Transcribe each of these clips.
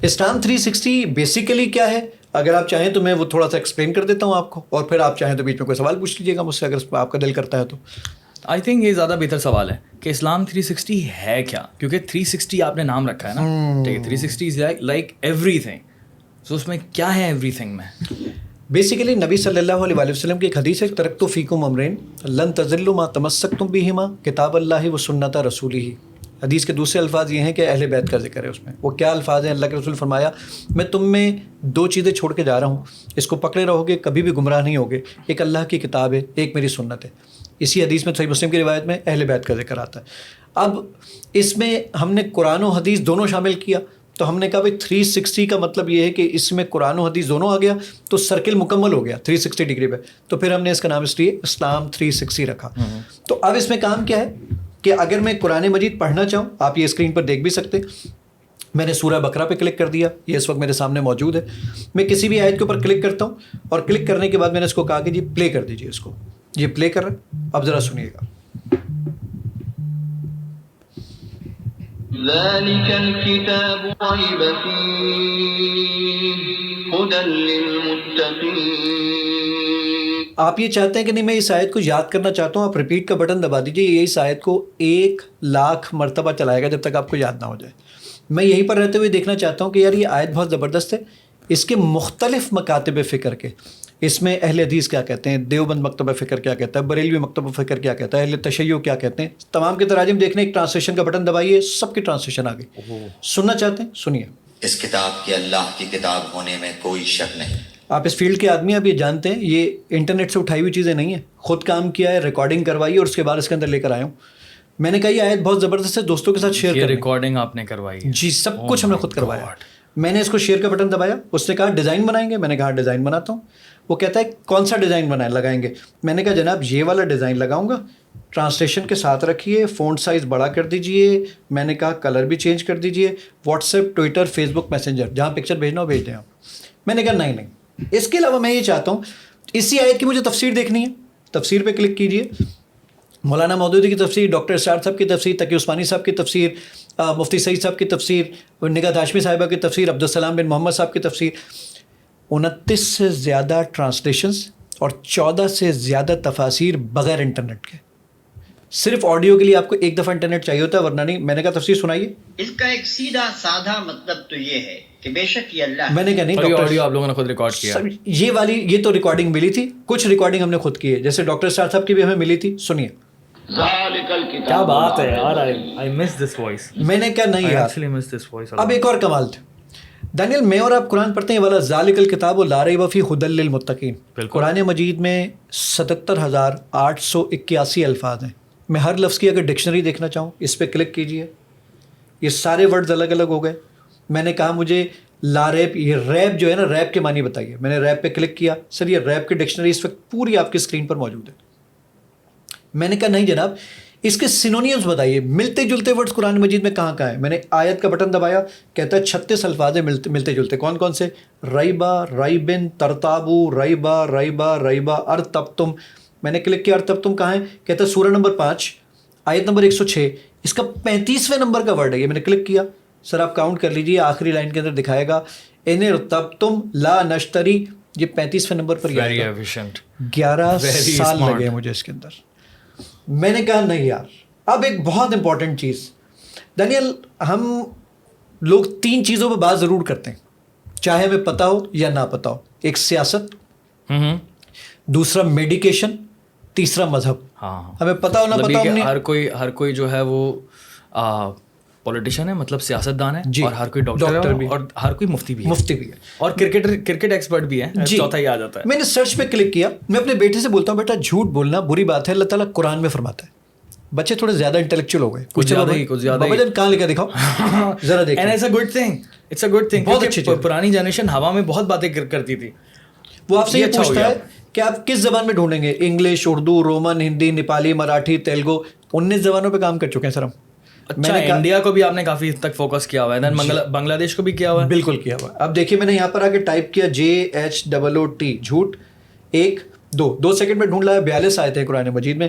اسلام 360 basically کیا ہے؟ اگر آپ چاہیں تو میں وہ تھوڑا سا ایکسپلین کر دیتا ہوں آپ کو، اور پھر آپ چاہیں تو بیچ میں کوئی سوال پوچھ لیجیے گا مجھ سے اگر آپ کا دل کرتا ہے تو. آئی تھنک یہ زیادہ بہتر سوال ہے کہ اسلام 360 ہے کیا، کیونکہ 360 آپ نے نام رکھا ہے نا، ٹھیک ہے، 360 از لائک ایوری تھنگ. سو اس میں کیا ہے ایوری تھنگ میں؟ بیسیکلی نبی صلی اللہ علیہ وآلہ وسلم کی ایک حدیث ہے، ترکت فیکم امرین لن تضلوا ما تمسکتم بہما کتاب اللہ و سنت رسولہ. حدیث کے دوسرے الفاظ یہ ہیں کہ اہل بیت کا ذکر ہے اس میں. وہ کیا الفاظ ہیں؟ اللہ کے رسول فرمایا میں تم میں دو چیزیں چھوڑ کے جا رہا ہوں، اس کو پکڑے رہو گے کبھی بھی گمراہ نہیں ہوگے. ایک اللہ کی کتاب ہے، ایک میری سنت ہے. اسی حدیث میں صحیح مسلم کی روایت میں اہل بیت کا ذکر آتا ہے. اب اس میں ہم نے قرآن و حدیث دونوں شامل کیا، تو ہم نے کہا بھائی 360 کا مطلب یہ ہے کہ اس میں قرآن و حدیث دونوں آ گیا تو سرکل مکمل ہو گیا 360 ڈگری پہ. تو پھر ہم نے اس کا نام اس لیے اسلام 360 رکھا. تو اب اس میں کام کیا ہے کہ اگر میں قرآن مجید پڑھنا چاہوں، آپ یہ اسکرین پر دیکھ بھی سکتے، میں نے سورہ بقرہ پہ کلک کر دیا، یہ اس وقت میرے سامنے موجود ہے. میں کسی بھی آیت کے اوپر کلک کرتا ہوں اور کلک کرنے کے بعد میں نے اس کو کہا کہ جی پلے کر دیجیے اس کو. یہ پلے کر رہا ہے، اب ذرا سنیے گا. ذلك الكتاب ريب فيه هدى للمتقين. آپ یہ چاہتے ہیں کہ نہیں میں اس آیت کو یاد کرنا چاہتا ہوں، آپ ریپیٹ کا بٹن دبا دیجیے، یہ اس آیت کو 1,00,000 مرتبہ چلائے گا جب تک آپ کو یاد نہ ہو جائے. میں یہیں پر رہتے ہوئے دیکھنا چاہتا ہوں کہ یار یہ آیت بہت زبردست ہے. اس کے مختلف مکاتب فکر کے، اس میں اہل حدیث کیا کہتے ہیں، دیوبند مکتبہ فکر کیا کہتا ہے، بریلوی مکتبہ فکر کیا کہتا ہے، اہل تشیع کیا کہتے ہیں، تمام کے تراجم دیکھنے. ایک ٹرانسلیشن کا بٹن دبائیے، سب کی ٹرانسلیشن آ گئی. سننا چاہتے ہیں؟ سنیے. اس کتاب کے اللہ کی کتاب ہونے میں کوئی شک نہیں. آپ اس فیلڈ کے آدمی اب یہ جانتے ہیں یہ انٹرنیٹ سے اٹھائی ہوئی چیزیں نہیں ہیں، خود کام کیا ہے، ریکارڈنگ کروائی اور اس کے بعد اس کے اندر لے کر آیا ہوں. میں نے کہا یہ آیت بہت زبردست ہے، دوستوں کے ساتھ شیئر کریں. ریکارڈنگ آپ نے کروائی ہے؟ جی سب کچھ ہم نے خود کروایا. میں نے اس کو شیئر کا بٹن دبایا، اس نے کہا ڈیزائن بنائیں گے، میں نے کہا ڈیزائن بناتا ہوں. وہ کہتا ہے کون سا ڈیزائن لگائیں گے؟ میں نے کہا جناب یہ والا ڈیزائن لگاؤں گا، ٹرانسلیشن کے ساتھ رکھیے، فونٹ سائز بڑا کر دیجئے. میں نے کہا کلر بھی چینج کر دیجئے، واٹس ایپ، ٹویٹر، فیس بک، میسنجر، جہاں پکچر بھیجنا ہو بھیج دیں آپ. میں نے کہا نہیں. اس کے علاوہ میں یہ چاہتا ہوں اسی آیت کی مجھے تفسیر دیکھنی ہے. تفسیر پہ کلک کیجئے. مولانا مودودی کی تفسیر، ڈاکٹر اسرار صاحب کی تفسیر، تقی عثمانی صاحب کی تفسیر، مفتی سعید صاحب کی تفسیر، نگہت ہاشمی صاحبہ کی تفسیر، عبدالسلام بن محمد صاحب کی تفسیر. 29 سے زیادہ ٹرانسلیشنز اور 14 سے زیادہ تفاسیر بغیر انٹرنیٹ کے. صرف آڈیو کے لیے آپ کو ایک دفعہ انٹرنیٹ چاہیے ہوتا ہے، ورنہ نہیں. میں نے کہا تفسیر سنائیے. اس کا ایک سیدھا سادہ مطلب تو یہ ہے کہ بے شک یہ اللہ. میں نے کہا نہیں آڈیو ڈاکٹر، آپ لوگوں نے خود ریکارڈ کیا؟ یہ والی یہ تو ریکارڈنگ ملی تھی، کچھ ریکارڈنگ ہم نے خود کی ہے، جیسے ڈاکٹر اسرار صاحب کی بھی ہمیں ملی تھی. سنیے. ذالک الکتاب. کیا بات ہے یار، I miss this voice. میں نے کہا نہیں یار. actually miss this voice. اب ایک اور کمال تھا دانیل، میں اور آپ قرآن پڑھتے ہیں والا ذالک الکتاب لا ریب فیہ ھدی للمتقین. قرآن مجید میں 77,881 الفاظ ہیں. میں ہر لفظ کی اگر ڈکشنری دیکھنا چاہوں اس پہ کلک کیجئے، یہ سارے ورڈز الگ الگ ہو گئے. میں نے کہا مجھے لا ریب، یہ ریب جو ہے نا، ریب کے معنی بتائیے. میں نے ریب پہ کلک کیا، سر یہ ریب کی ڈکشنری اس وقت پوری آپ کی اسکرین پر موجود ہے. میں نے کہا نہیں جناب، اس کے سینونیمز بتائیے، ملتے جلتے ورڈز قرآن مجید میں کہاں کہاں ہیں. میں نے آیت کا بٹن دبایا، کہتا ہے 36 الفاظ ہیں ملتے جلتے. کون کون سے؟ ریبا، ریبن، ترتابو، ریبا، ریبا، ریبا، ارتبتم. میں نے کلک کیا، ارتبتم کہاں ہے؟ کہتا ہے سورہ نمبر 5 آیت نمبر 106. اس کا 35ویں نمبر کا ورڈ ہے یہ. میں نے کلک کیا، سر آپ کاؤنٹ کر لیجیے، آخری لائن کے اندر دکھائے گا ان ارتبتم لا نشتری. یہ 35ویں نمبر پر 11 سال لگے مجھے اس کے اندر. میں نے کہا نہیں یار. اب ایک بہت امپورٹنٹ چیز دانیل، ہم لوگ 3 چیزوں پہ بات ضرور کرتے ہیں، چاہے ہمیں پتہ ہو یا نہ پتہ ہو. ایک سیاست، دوسرا میڈیکیشن، تیسرا مذہب. ہمیں پتہ ہو نہ پتہ ہو. ہر کوئی جو ہے وہ پولیٹیشین ہے، مطلب سیاست دان ہے، اور ہر کوئی ڈاکٹر بھی، اور ہر کوئی مفتی بھی ہے، اور کرکٹ ایکسپرٹ بھی ہے. چوتھا ہی آ جاتا ہے. میں نے سرچ پہ کلک کیا. میں اپنے بیٹے سے بولتا ہوں بیٹا جھوٹ بولنا بری بات ہے، اللہ تعالیٰ قرآن میں فرماتا ہے. بچے تھوڑے زیادہ انٹلیکچوئل ہو گئے، کچھ زیادہ ہی بابا جان کہاں لے کے دکھاؤ ذرا دیکھیں. And it's a good thing. بہت اچھی چیز. پرانی جنریشن ہوا میں بہت باتیں کرتی تھی. وہ آپ سے یہ پوچھتا ہے کہ آپ کس زبان میں ڈھونڈیں گے، انگلش، اردو، رومن، ہندی، نیپالی، مراٹھی، تیلگو. 19 زبانوں پہ کام کر چکے ہیں سر ہم. اچھا، انڈیا کو بھی آپ نے کافی حد تک فوکس کیا ہوا ہے، بنگلہ دیش کو بھی کیا ہوا ہے. بالکل کیا ہوا ہے. اب دیکھیے میں نے یہاں پر آ کے ٹائپ کیا JHOOT، جھوٹ. 1 2 سیکنڈ میں ڈھونڈ لایا. 42 آیتیں ہیں قرآن مجید میں.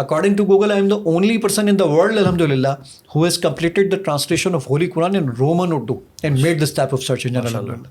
according to Google, I am the only person in the world, alhamdulillah, who has completed the translation of Holy Quran in Roman Urdu and made this type of search engine, alhamdulillah.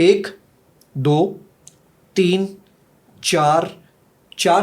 1 2 3 4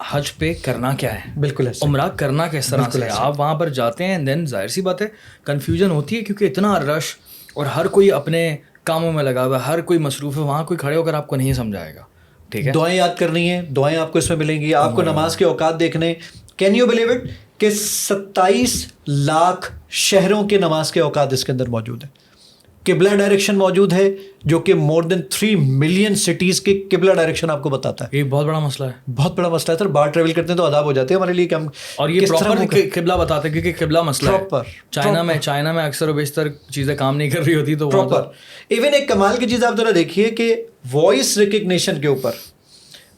حج پہ کرنا کیا ہے, بالکل ایسا. عمرہ کرنا کس طرح سے. آپ وہاں پر جاتے ہیں دین ظاہر سی بات ہے کنفیوژن ہوتی ہے کیونکہ اتنا رش اور ہر کوئی اپنے کاموں میں لگا ہوا ہے, ہر کوئی مصروف ہے, وہاں کوئی کھڑے ہو کر آپ کو نہیں سمجھائے گا. ٹھیک ہے, دعائیں یاد کرنی ہیں, دعائیں آپ کو اس میں ملیں گی. آپ کو نماز کے اوقات دیکھنے, کین یو بلیو اٹ کہ 27 لاکھ شہروں کے نماز کے اوقات اس کے اندر موجود ہیں. قبلہ ڈائریکشن موجود ہے جو کہ مور دین 3 ملین سٹیز کی قبلہ ڈائریکشن آپ کو بتاتا ہے. یہ بہت بڑا مسئلہ ہے, بہت بڑا مسئلہ ہے سر. باہر ٹریول کرتے ہیں تو عذاب ہو جاتے ہیں ہمارے لیے کہ ہم اور یہ پراپر قبلہ بتاتے ہیں کیونکہ قبلہ مسئلہ ہے. چائنا میں اکثر و بیشتر چیزیں کام نہیں کر رہی ہوتی تو پراپر. ایون ایک کمال کی چیز آپ ذرا دیکھیے کہ وائس ریکگنیشن کے اوپر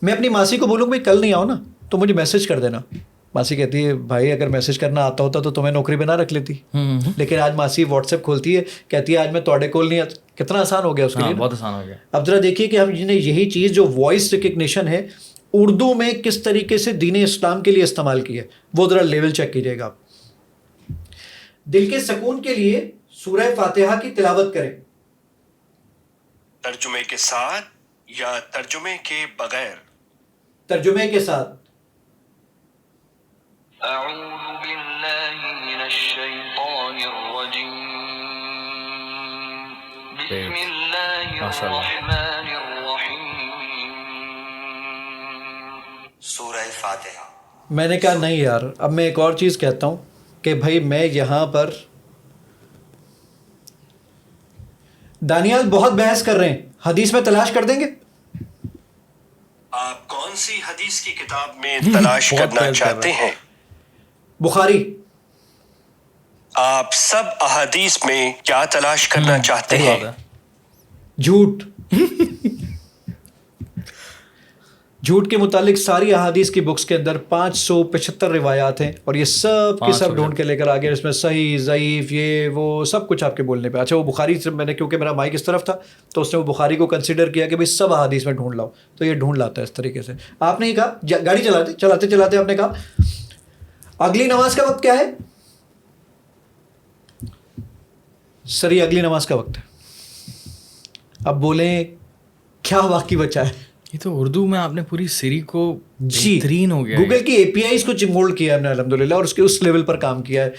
میں اپنی ماسی کو بولوں بھائی کل نہیں آؤ نا تو مجھے میسج کر دینا. ماسی کہتی ہے بھائی اگر میسج کرنا آتا ہوتا تو تمہیں نوکری پہ نہ رکھ لیتی. لیکن آج ماسی واٹس ایپ کھولتی ہے, کہتی ہے آج میں تواڈے کول نہیں آتا. کتنا آسان ہو گیا اس کے لیے, بہت آسان ہو گیا. اب ذرا دیکھیے کہ ہم نے یہی چیز جو وائس ریکگنیشن ہے اردو میں کس طریقے سے دین اسلام کے لیے استعمال کی ہے, وہ ذرا لیول چیک کیجیے گا. دل کے سکون کے لیے سورہ فاتحہ کی تلاوت کریں. ترجمے کے ساتھ یا ترجمے کے بغیر؟ ترجمے کے ساتھ. أعوذ بالله من الشيطان الرجيم بسم الله الرحمن الرحيم. سورہ فاتحہ. میں نے کہا نہیں یار, اب میں ایک اور چیز کہتا ہوں کہ بھائی میں یہاں پر دانیال بہت بحث کر رہے ہیں, حدیث میں تلاش کر دیں گے. آپ کون سی حدیث کی کتاب میں تلاش کرنا چاہتے ہیں؟ بخاری. آپ سب احادیث میں کیا تلاش کرنا چاہتے ہیں؟ جھوٹ. جھوٹ کے متعلق ساری احادیث کی بکس کے اندر 575 روایات ہیں اور یہ سب کے سب ڈھونڈ کے لے کر آگے اس میں صحیح ضعیف یہ وہ سب کچھ آپ کے بولنے پہ. اچھا وہ بخاری سے میں نے کیونکہ میرا مائک اس طرف تھا تو اس نے وہ بخاری کو کنسیڈر کیا کہ بھائی سب احادیث میں ڈھونڈ لاؤ, تو یہ ڈھونڈ لاتا ہے اس طریقے سے. آپ نے یہ کہا گاڑی چلاتے آپ نے کہا اگلی نماز کا وقت کیا ہے سر؟ یہ اگلی نماز کا وقت ہے. اب بولیں کیا باقی بچا ہے؟ یہ تو اردو میں آپ نے پوری سری کو جی بہترین ہو گیا. گوگل کی APIs کو چمول کیا ہم نے الحمدللہ اور اس کے اس لیول پر کام کیا ہے.